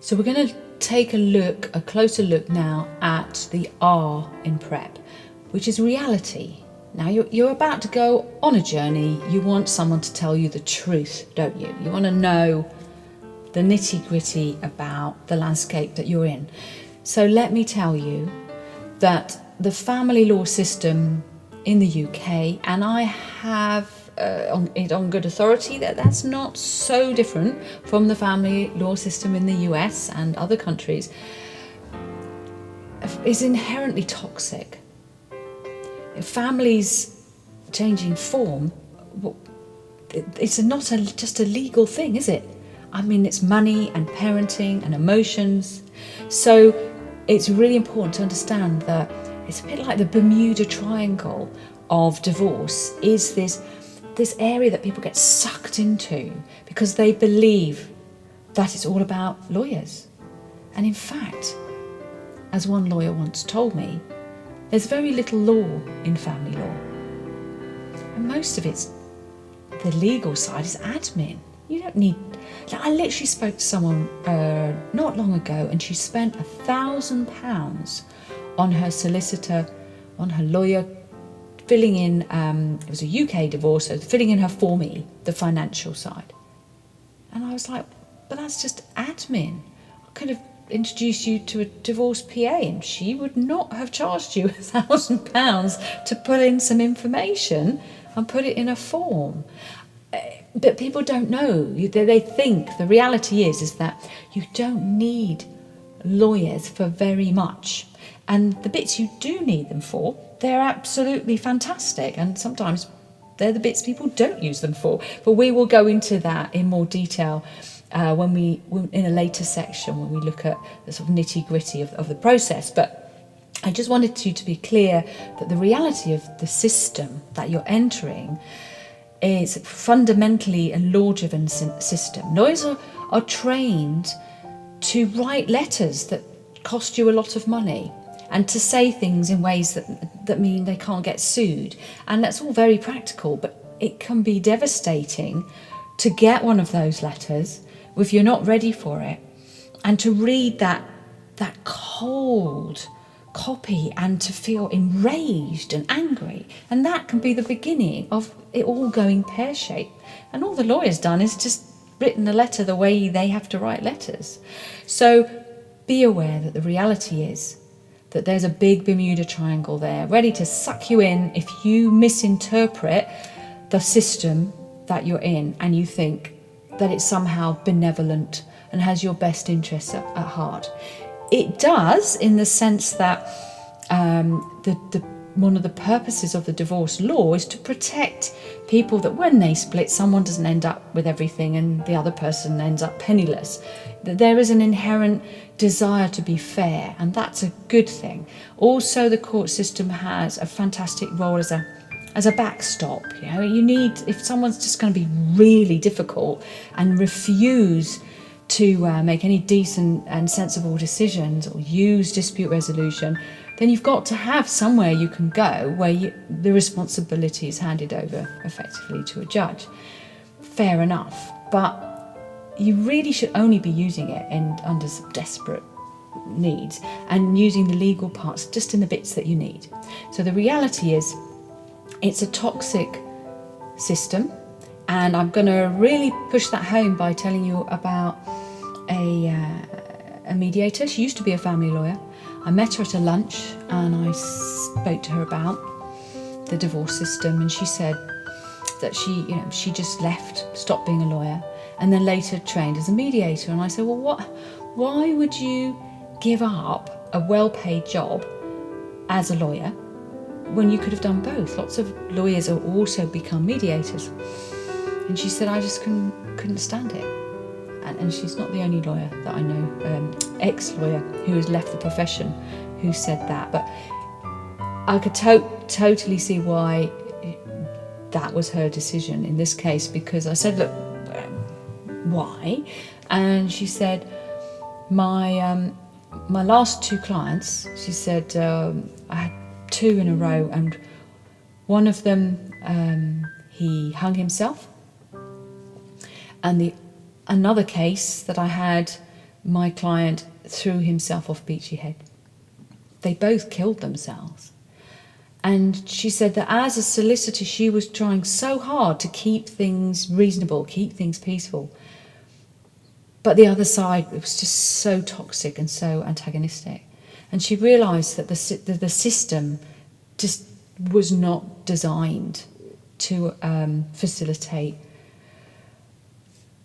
So we're going to take a closer look now at the R in prep, which is reality. Now you're about to go on a journey. You want someone to tell you the truth, don't you? You want to know the nitty-gritty about the landscape that you're in. So let me tell you that the family law system in the UK, and I have it on good authority that's not so different from the family law system in the US and other countries, is inherently toxic. Families changing form, it's not just a legal thing, is it? I mean, it's money and parenting and emotions. So it's really important to understand that it's a bit like the Bermuda Triangle of divorce, is this area that people get sucked into because they believe that it's all about lawyers. And in fact, as one lawyer once told me, there's very little law in family law. And most of it's, the legal side is admin. You don't need... I literally spoke to someone not long ago, and she spent £1,000 on her solicitor, on her lawyer, filling in, it was a UK divorce, so filling in her Form E, the financial side. And I was like, but that's just admin. I could have introduced you to a divorce PA and she would not have charged you £1,000 to put in some information and put it in a form. But people don't know. They think the reality is that you don't need lawyers for very much. And the bits you do need them for, they're absolutely fantastic. And sometimes they're the bits people don't use them for. But we will go into that in more detail in a later section when we look at the sort of nitty-gritty of the process. But I just wanted you to be clear that the reality of the system that you're entering is fundamentally a law-driven system. Lawyers are trained to write letters that cost you a lot of money and to say things in ways that mean they can't get sued. And that's all very practical, but it can be devastating to get one of those letters if you're not ready for it, and to read that cold copy and to feel enraged and angry. And that can be the beginning of it all going pear-shaped. And all the lawyer's done is just written a letter the way they have to write letters. So be aware that the reality is that there's a big Bermuda Triangle there ready to suck you in if you misinterpret the system that you're in and you think that it's somehow benevolent and has your best interests at heart. It does, in the sense that one of the purposes of the divorce law is to protect people, that when they split, someone doesn't end up with everything and the other person ends up penniless. That there is an inherent desire to be fair, and that's a good thing. Also, the court system has a fantastic role as a backstop. You need, if someone's just going to be really difficult and refuse to make any decent and sensible decisions or use dispute resolution, then you've got to have somewhere you can go where the responsibility is handed over effectively to a judge. Fair enough, but you really should only be using it under some desperate needs, and using the legal parts just in the bits that you need. So the reality is, it's a toxic system, and I'm going to really push that home by telling you about a mediator. She used to be a family lawyer. I met her at a lunch and I spoke to her about the divorce system, and she said that she just stopped being a lawyer, and then later trained as a mediator. And I said, well, why would you give up a well-paid job as a lawyer when you could have done both? Lots of lawyers have also become mediators. And she said, I just couldn't stand it. And she's not the only lawyer that I know, ex-lawyer who has left the profession, who said that. But I could totally see why that was her decision in this case, because I said, look, why? And she said, my last two clients, she said, I had two in a row, and one of them, he hung himself, and another case that I had my client threw himself off Beachy Head. They both killed themselves. And she said that as a solicitor, she was trying so hard to keep things reasonable, keep things peaceful. But the other side, it was just so toxic and so antagonistic. And she realised that the system just was not designed to facilitate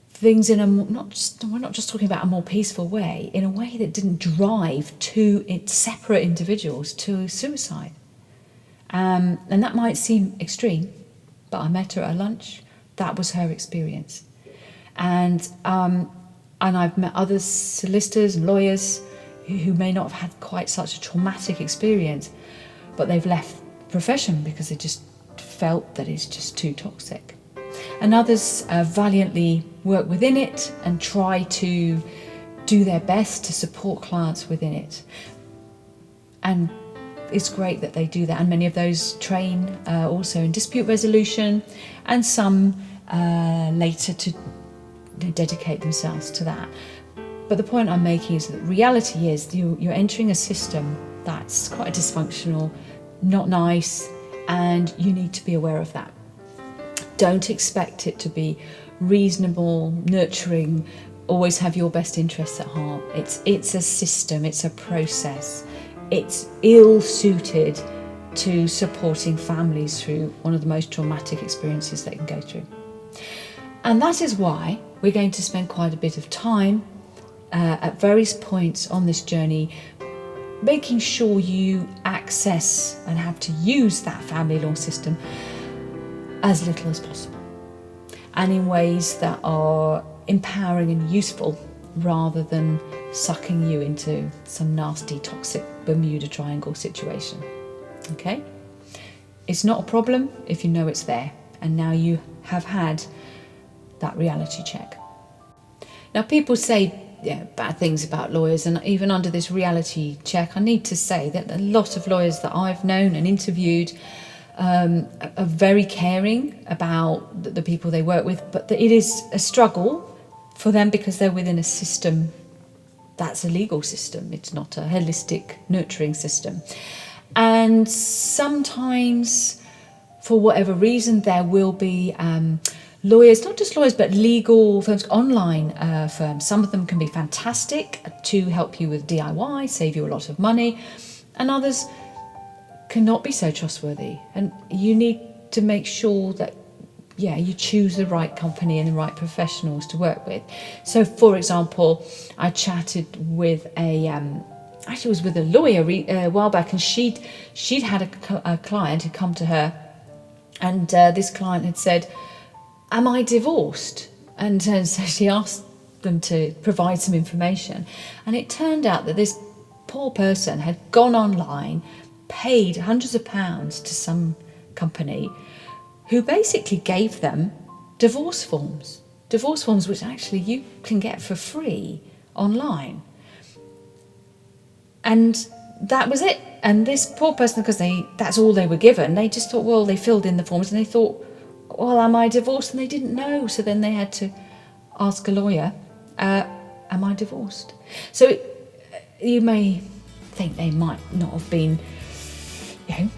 things in we're not just talking about a more peaceful way, in a way that didn't drive separate individuals to suicide. And that might seem extreme, but I met her at a lunch. That was her experience. And I've met other solicitors and lawyers who may not have had quite such a traumatic experience, but they've left the profession because they just felt that it's just too toxic. And others valiantly work within it and try to do their best to support clients within it. And it's great that they do that. And many of those train also in dispute resolution, and some later to dedicate themselves to that. But the point I'm making is that reality is you're entering a system that's quite dysfunctional, not nice, and you need to be aware of that. Don't expect it to be reasonable, nurturing, always have your best interests at heart. It's a system, it's a process. It's ill-suited to supporting families through one of the most traumatic experiences they can go through. And that is why we're going to spend quite a bit of time at various points on this journey making sure you access and have to use that family law system as little as possible, and in ways that are empowering and useful rather than sucking you into some nasty, toxic Bermuda Triangle situation. Okay? It's not a problem if you know it's there, and now you have had that reality check. Now, people say bad things about lawyers, and even under this reality check, I need to say that a lot of lawyers that I've known and interviewed are very caring about the people they work with, but it is a struggle for them because they're within a system that's a legal system. It's not a holistic, nurturing system. And sometimes, for whatever reason, there will be lawyers, not just lawyers, but legal firms, online firms. Some of them can be fantastic to help you with DIY, save you a lot of money, and others cannot be so trustworthy. And you need to make sure that you choose the right company and the right professionals to work with. So, for example, I chatted with actually was with a lawyer a while back, and she'd had a client who'd come to her, and this client had said, "Am I divorced?" And so she asked them to provide some information, and it turned out that this poor person had gone online, paid hundreds of pounds to some company who basically gave them divorce forms which actually you can get for free online. And that was it. And this poor person, because that's all they were given, they just thought, well, they filled in the forms and they thought, well, am I divorced? And they didn't know. So then they had to ask a lawyer, am I divorced? So you may think they might not have been,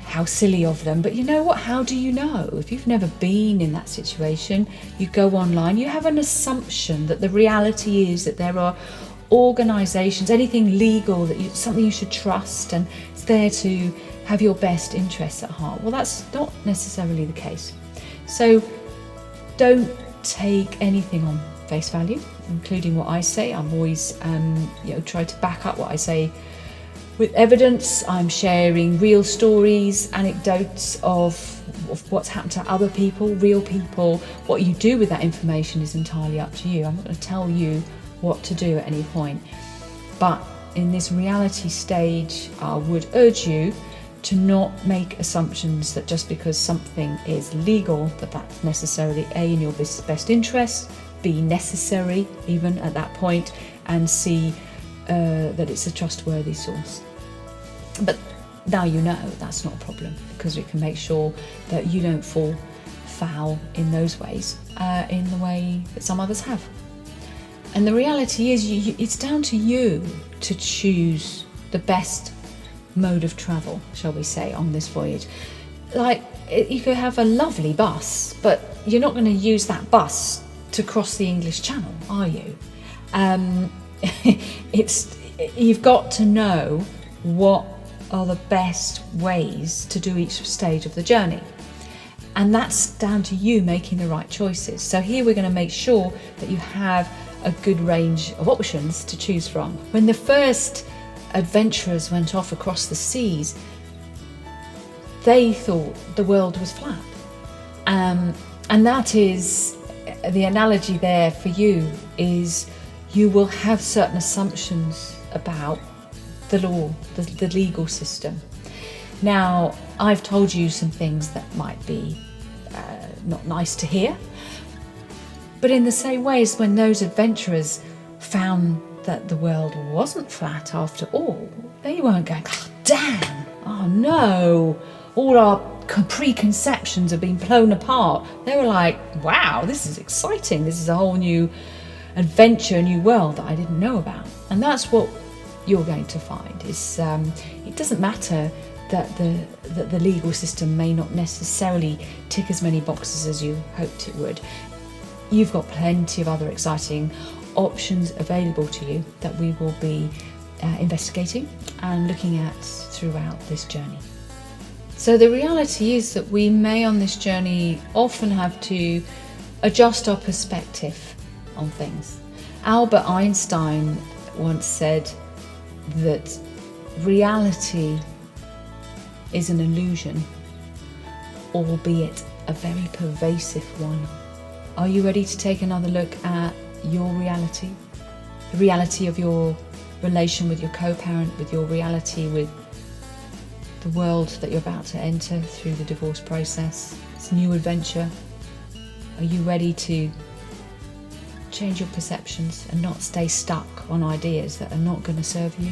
how silly of them. But you know what? How do you know? If you've never been in that situation, you go online, you have an assumption that the reality is that there are organisations, anything legal, something you should trust, and it's there to have your best interests at heart. Well, that's not necessarily the case. So don't take anything on face value, including what I say. I'm always try to back up what I say with evidence. I'm sharing real stories, anecdotes of what's happened to other people, real people. What you do with that information is entirely up to you. I'm not going to tell you what to do at any point. But in this reality stage, I would urge you to not make assumptions that just because something is legal, that's necessarily A, in your best interest, B, necessary even at that point, and C, that it's a trustworthy source. But now you know that's not a problem, because we can make sure that you don't fall foul in those ways, in the way that some others have. And the reality is, it's down to you to choose the best mode of travel, shall we say, on this voyage. Like, you could have a lovely bus, but you're not going to use that bus to cross the English Channel, are you? You've got to know what are the best ways to do each stage of the journey. And that's down to you making the right choices. So here we're going to make sure that you have a good range of options to choose from. When the first adventurers went off across the seas, they thought the world was flat. And that is, the analogy there for you is, you will have certain assumptions about the law, the legal system. Now, I've told you some things that might be not nice to hear, but in the same way as when those adventurers found that the world wasn't flat after all, they weren't going, oh, damn, oh no, all our preconceptions have been blown apart. They were like, wow, this is exciting. This is a whole new adventure, a new world that I didn't know about. And that's what you're going to find. Is it doesn't matter that the legal system may not necessarily tick as many boxes as you hoped it would. You've got plenty of other exciting options available to you that we will be investigating and looking at throughout this journey. So the reality is that we may on this journey often have to adjust our perspective on things. Albert Einstein once said that reality is an illusion, albeit a very pervasive one. Are you ready to take another look at your reality? The reality of your relation with your co-parent, with your reality with the world that you're about to enter through the divorce process. It's a new adventure. Are you ready to change your perceptions and not stay stuck on ideas that are not going to serve you?